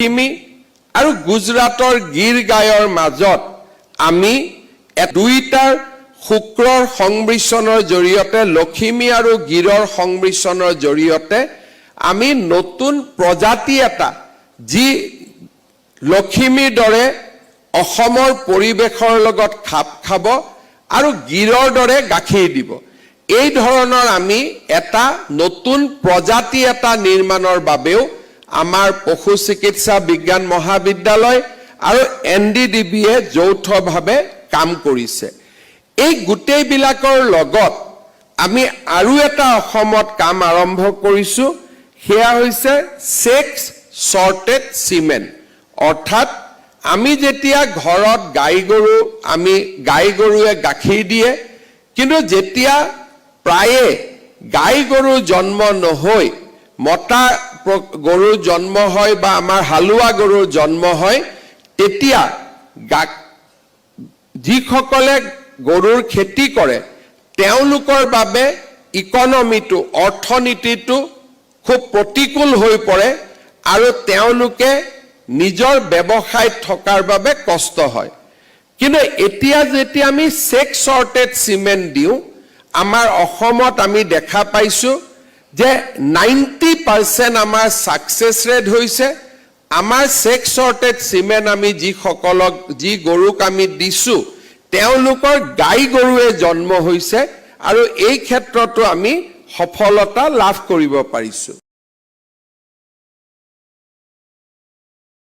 কিমি আৰু গুজৰাটৰ গিৰ গায়ৰ মাজত আমি দুইটাৰ শুক্ৰৰ সংমিশ্ৰণৰ জৰিয়তে লখিমী আৰু গিৰৰ সংমিশ্ৰণৰ জৰিয়তে আমি নতুন প্ৰজাতি এটা যি লখিমীৰ দৰে অসমৰ পৰিৱেশৰ লগত খাপ খাব আৰু গিৰৰ দৰে গাখীৰ দিব এই ধৰণৰ আমি এটা নতুন প্ৰজাতি এটা নিৰ্মাণৰ বাবেও আমাৰ পশু চিকিৎসা বিজ্ঞান মহাবিদ্যালয় আৰু এনডিডিবিয়ে যৌথভাৱে কাম কৰিছে এই গোটেইবিলাকৰ লগত আমি আৰু এটা অসমত কাম আৰম্ভ কৰিছো হেয়া হৈছে সেক্স সৰ্টেড সিমেন্ট অৰ্থাৎ আমি যেতিয়া ঘৰত গাই গৰুৱে গাখীৰ দিয়ে কিন্তু যেতিয়া প্ৰায়ে গাই গৰু জন্ম নহৈ মতা গৰুৰ জন্ম হয় বা আমাৰ হালুৱা গৰুৰ জন্ম হয় তেতিয়া যিসকলে গৰুৰ খেতি কৰে তেওঁলোকৰ বাবে ইকনমিটো অৰ্থনীতিটো খুব প্ৰতিকূল হৈ পৰে আৰু তেওঁলোকে নিজৰ ব্যৱসায় থকাৰ বাবে কষ্ট হয় কিন্তু এতিয়া যেতিয়া আমি সেক্স সৰ্টেড সিমেন্ট দিও আমাৰ অসমত আমি দেখা পাইছো যে 90% আমাৰ সাকসেস ৰেট হৈছে আমাৰ সেক্স সৰ্টেড সিমেন্ট আমি যি গৰুক আমি দিছো তেওঁলোকৰ গাই গৰুৱে জন্ম হৈছে আৰু এই ক্ষেত্ৰতো আমি সফলতা লাভ কৰিব পাৰিছো